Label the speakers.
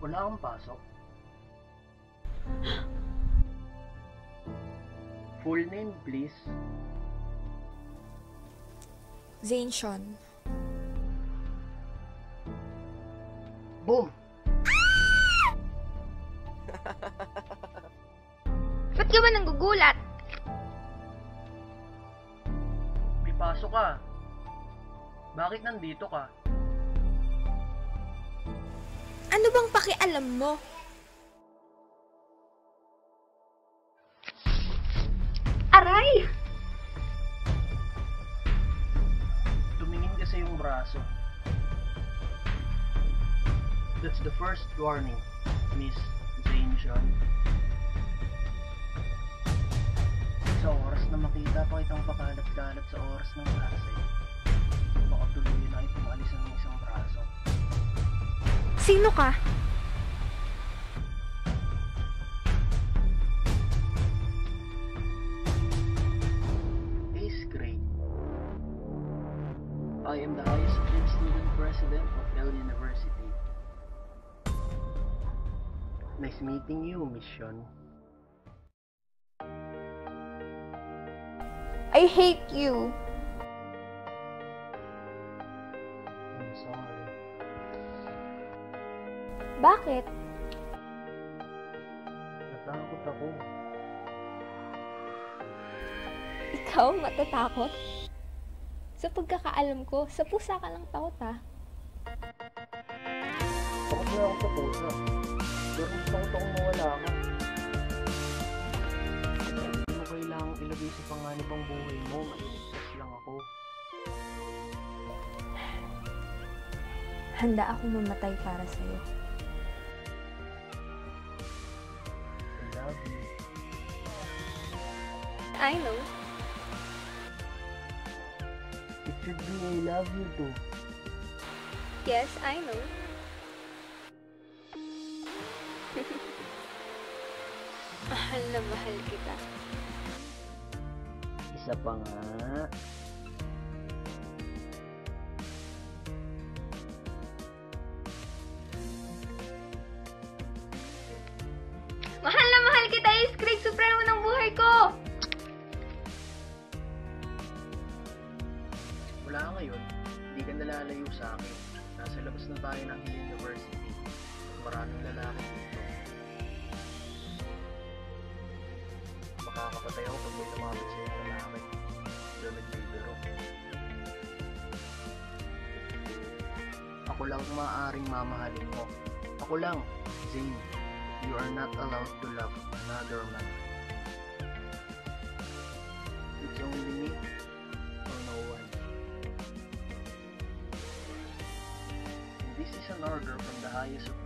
Speaker 1: Wala akong pasok. Full name, please.
Speaker 2: Zane Sean.
Speaker 1: Boom!
Speaker 3: Ba't ka ba nanggugulat?
Speaker 1: May pasok ka. Bakit nandito ka?
Speaker 2: Ano bang pakialam mo?
Speaker 3: Aray!
Speaker 1: Tumingin ka sa iyong braso. That's the first warning, Miss Zane Sean. Sa oras na makita pa kitang pakalat-kalat sa oras ng klase, baka tuluyan na itong alisan ng isang braso.
Speaker 2: Sino ka?
Speaker 1: Eighth grade. I am the highest grade student president of L University. Nice meeting you, Miss Sean.
Speaker 2: I hate you.
Speaker 1: I'm sorry.
Speaker 2: Bakit?
Speaker 1: Natakot ako.
Speaker 2: Ikaw matatakot? Sa pagkakaalam ko, sa pusa ka lang takot ha.
Speaker 1: Takot na ako sa pusa. Pero mas takot akong mawala ka. Hindi mo kailangang ilagay sa panganib ang buhay mo. Maliligtas lang ako.
Speaker 2: Handa akong mamatay para sa'yo.
Speaker 1: I love you.
Speaker 2: I know.
Speaker 1: It should be I love you too.
Speaker 2: Yes, I know. Mahal na mahal kita.
Speaker 1: Isa pa nga.
Speaker 3: Mahal na mahal kita, Ace Craig! Supremo ng buhay ko!
Speaker 1: Wala ka ngayon. Hindi ka nalalayo sa akin. Nasa labas na tayo ng Hill University. Maraming lalaki dito. Makakapatay ako pag may lumapit sa iyong lalaki. Pero nagbibiro. Ako lang maaaring mamahalin mo. Ako lang, Zane. You are not allowed to love another man. It's only me or no one. This is an order from the highest of